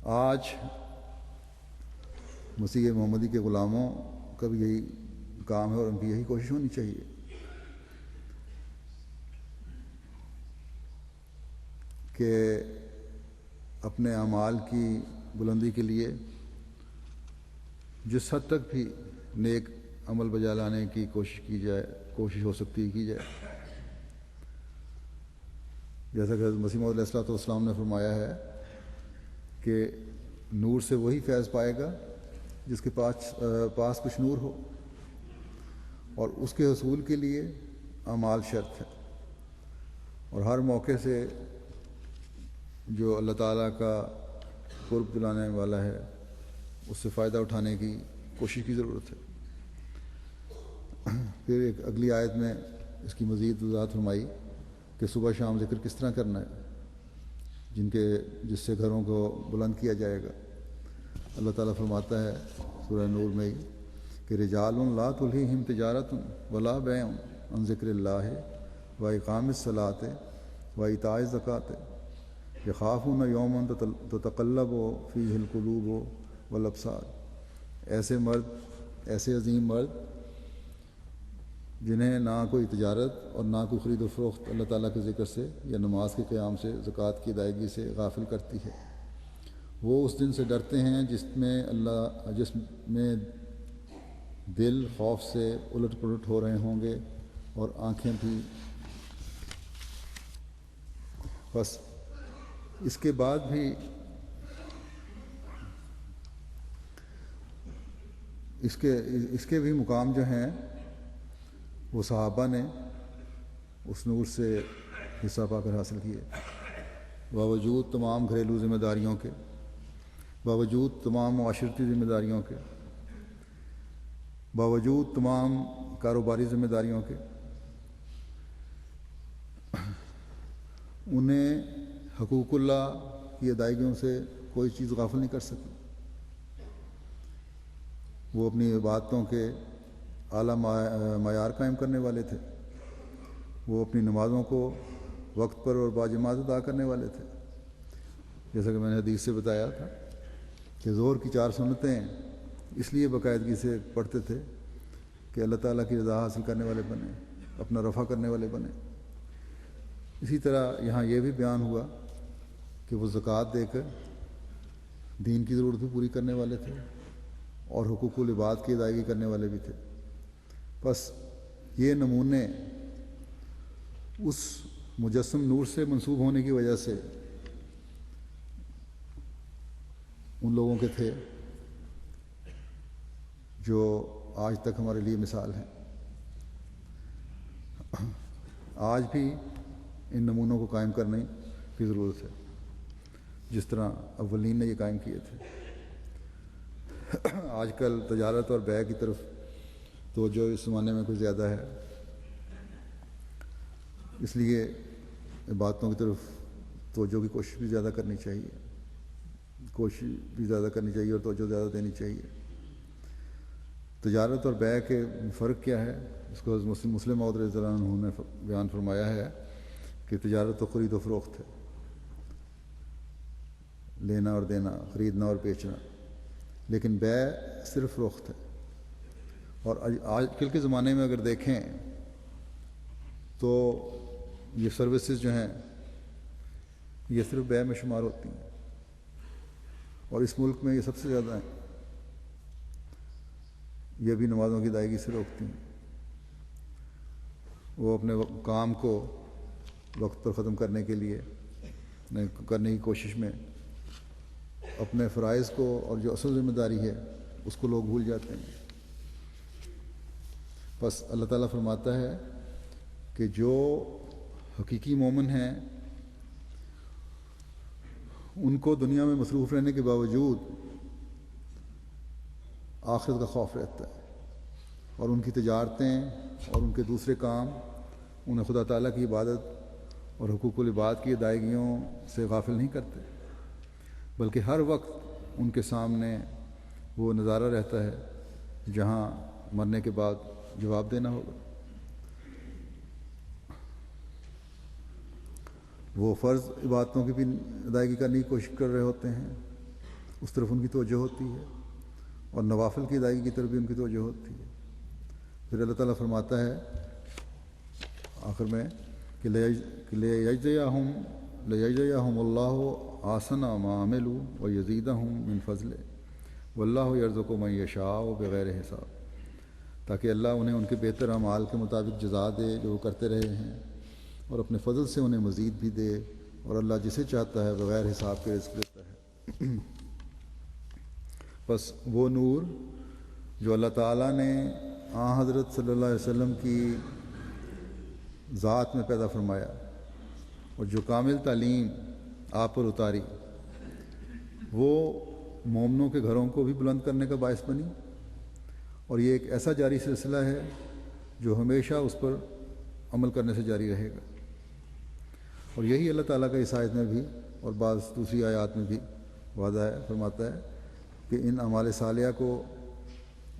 آج مسیح محمدی کے غلاموں کا بھی یہی کام ہے اور ان کی یہی کوشش ہونی چاہیے کہ اپنے اعمال کی بلندی کے لیے جس حد تک بھی نیک عمل بجا لانے کی کوشش کی جائے، کوشش ہو سکتی ہے کی جائے. جیسا کہ حضرت مسیح موعود علیہ الصلوۃ والسلام نے فرمایا ہے کہ نور سے وہی فیض پائے گا جس کے پاس کچھ نور ہو، اور اس کے حصول کے لیے اعمال شرط ہے، اور ہر موقع سے جو اللہ تعالیٰ کا قرب دلانے والا ہے اس سے فائدہ اٹھانے کی کوشش کی ضرورت ہے. پھر ایک اگلی آیت میں اس کی مزید وضاحت فرمائی کہ صبح شام ذکر کس طرح کرنا ہے جس سے گھروں کو بلند کیا جائے گا. اللہ تعالیٰ فرماتا ہے سورہ نور میں کہ رجال لا تلہیہم تجارت ولا بیع عن ذکر اللہ و اقام الصلاۃ و ایتاء الزکوٰۃ یخافون یوما تتقلب فیہ القلوب والابصار. ایسے عظیم مرد جنہیں نہ کوئی تجارت اور نہ کوئی خرید و فروخت اللہ تعالیٰ کے ذکر سے یا نماز کے قیام سے، زکوٰۃ کی ادائیگی سے غافل کرتی ہے، وہ اس دن سے ڈرتے ہیں جس میں دل خوف سے الٹ پلٹ ہو رہے ہوں گے اور آنکھیں بھی. بس اس کے بعد بھی اس کے بھی مقام جو ہیں وہ صحابہ نے اس نور سے حصہ پا کر حاصل کیے، باوجود تمام گھریلو ذمہ داریوں کے، باوجود تمام معاشرتی ذمہ داریوں کے، باوجود تمام کاروباری ذمہ داریوں کے. انہیں حقوق اللہ کی ادائیگیوں سے کوئی چیز غافل نہیں کر سکی. وہ اپنی عبادتوں کے اعلیٰ معیار قائم کرنے والے تھے، وہ اپنی نمازوں کو وقت پر اور باجماعت ادا کرنے والے تھے. جیسا کہ میں نے حدیث سے بتایا تھا کہ ظہر کی 4 سنتیں اس لیے باقاعدگی سے پڑھتے تھے کہ اللہ تعالیٰ کی رضا حاصل کرنے والے بنے، اپنا رفع کرنے والے بنے. اسی طرح یہاں یہ بھی بیان ہوا کہ وہ زکوٰۃ دے کر دین کی ضرورت بھی پوری کرنے والے تھے اور حقوق العباد کی ادائیگی کرنے والے بھی تھے. بس یہ نمونے اس مجسم نور سے منسوب ہونے کی وجہ سے ان لوگوں کے تھے جو آج تک ہمارے لیے مثال ہیں. آج بھی ان نمونوں کو قائم کرنے کی ضرورت ہے جس طرح اولین نے یہ قائم کیے تھے. آج کل تجارت اور بیع کی طرف توجہ اس زمانے میں کچھ زیادہ ہے، اس لیے باتوں کی طرف توجہ کی کوشش بھی زیادہ کرنی چاہیے، اور توجہ زیادہ دینی چاہیے. تجارت اور بیع کے فرق کیا ہے اس کو مسلم موعود رضی اللہ عنہ نے بیان فرمایا ہے کہ تجارت تو خرید و فروخت ہے، لینا اور دینا، خریدنا اور بیچنا، لیکن بیع صرف فروخت ہے. اور آج کل کے زمانے میں اگر دیکھیں تو یہ سروسز جو ہیں یہ صرف بیع میں شمار ہوتی ہیں، اور اس ملک میں یہ سب سے زیادہ ہیں. یہ بھی نمازوں کی ادائیگی سے روکتی ہیں. وہ اپنے کام کو وقت پر ختم کرنے کے لیے کرنے کی کوشش میں اپنے فرائض کو اور جو اصل ذمہ داری ہے اس کو لوگ بھول جاتے ہیں. بس اللہ تعالیٰ فرماتا ہے کہ جو حقیقی مومن ہیں ان کو دنیا میں مصروف رہنے کے باوجود آخرت کا خوف رہتا ہے، اور ان کی تجارتیں اور ان کے دوسرے کام انہیں خدا تعالیٰ کی عبادت اور حقوق العباد کی ادائیگیوں سے غافل نہیں کرتے، بلکہ ہر وقت ان کے سامنے وہ نظارہ رہتا ہے جہاں مرنے کے بعد جواب دینا ہوگا. وہ فرض عبادتوں کی بھی ادائیگی کرنے کی کوشش کر رہے ہوتے ہیں، اس طرف ان کی توجہ ہوتی ہے، اور نوافل کی ادائیگی کی طرف بھی ان کی توجہ ہوتی ہے۔ پھر اللہ تعالیٰ فرماتا ہے آخر میں کہ لیجزیہم اللہ احسن ما عملوا ویزیدہم من فضلہ واللہ یرزق من یشاء بغیر حساب، تاکہ اللہ انہیں ان کے بہتر اعمال کے مطابق جزا دے جو وہ کرتے رہے ہیں، اور اپنے فضل سے انہیں مزید بھی دے، اور اللہ جسے چاہتا ہے بغیر حساب کے رزق دیتا ہے۔ بس وہ نور جو اللہ تعالیٰ نے حضرت صلی اللہ علیہ وسلم کی ذات میں پیدا فرمایا، اور جو کامل تعلیم آپ پر اتاری، وہ مومنوں کے گھروں کو بھی بلند کرنے کا باعث بنی، اور یہ ایک ایسا جاری سلسلہ ہے جو ہمیشہ اس پر عمل کرنے سے جاری رہے گا۔ اور یہی اللہ تعالیٰ کا اس آیت میں بھی اور بعض دوسری آیات میں بھی وعدہ ہے، فرماتا ہے کہ ان اعمال صالحہ کو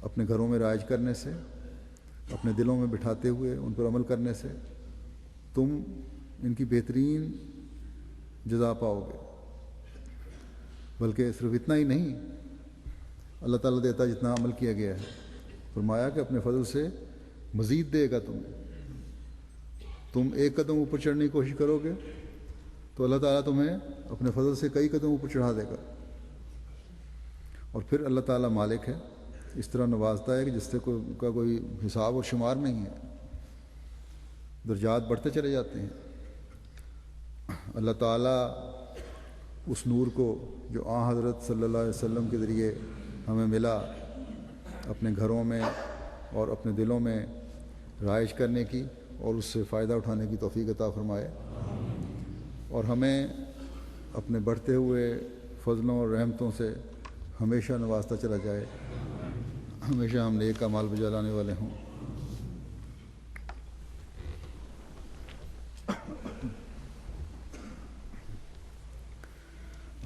اپنے گھروں میں رائج کرنے سے، اپنے دلوں میں بٹھاتے ہوئے ان پر عمل کرنے سے تم ان کی بہترین جزا پاؤ گے۔ بلکہ صرف اتنا ہی نہیں، اللہ تعالیٰ دیتا جتنا عمل کیا گیا ہے، فرمایا کہ اپنے فضل سے مزید دے گا تمہیں۔ تم ایک قدم اوپر چڑھنے کی کوشش کرو گے تو اللہ تعالیٰ تمہیں اپنے فضل سے کئی قدم اوپر چڑھا دے گا۔ اور پھر اللہ تعالیٰ مالک ہے، اس طرح نوازتا ہے کہ جس سے کا کوئی حساب اور شمار نہیں ہے، درجات بڑھتے چلے جاتے ہیں۔ اللہ تعالیٰ اس نور کو جو حضرت صلی اللہ علیہ وسلم کے ذریعے ہمیں ملا، اپنے گھروں میں اور اپنے دلوں میں رائج کرنے کی اور اس سے فائدہ اٹھانے کی توفیق عطا فرمائے، اور ہمیں اپنے بڑھتے ہوئے فضلوں اور رحمتوں سے ہمیشہ نوازتا چلا جائے، ہمیشہ ہم نیک اعمال بجا لانے والے ہوں۔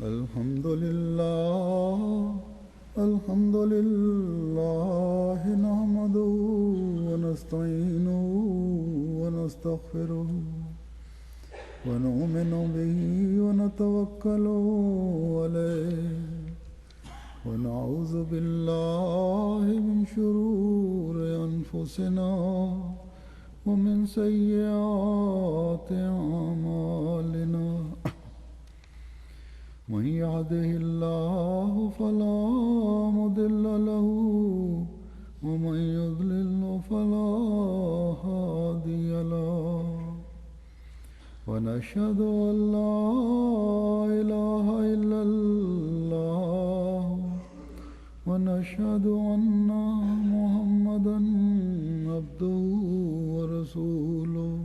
الحمد للہ نحمدہ ونستعینہ ونستغفرہ ونؤمن بہ ونتوکل علیہ ونعوذ باللہ من شرور انفسنا ومن سیئات اعمالنا، من يهده الله فلا مضل له ومن يضلل فلا هادي له، ونشهد أن لا إله إلا الله ونشهد أن محمدا عبده ورسوله۔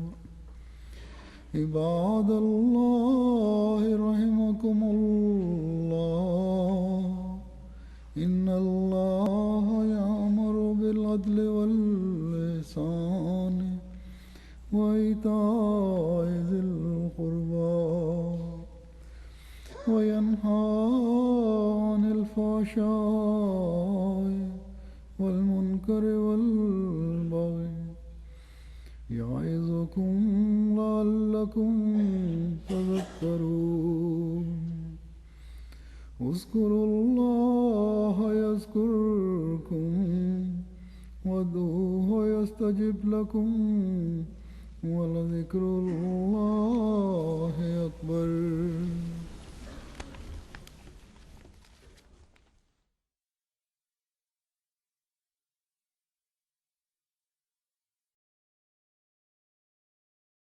عباد الله رحمكم الله، إن الله يأمر بالعدل والإحسان وإيتاء ذي القربى وينهى عن الفحشاء والمنكر والبغي، يعظكم لعلكم تذكرون۔ اذكروا الله يذكركم وادعوه يستجب لكم، ولذكر الله أكبر۔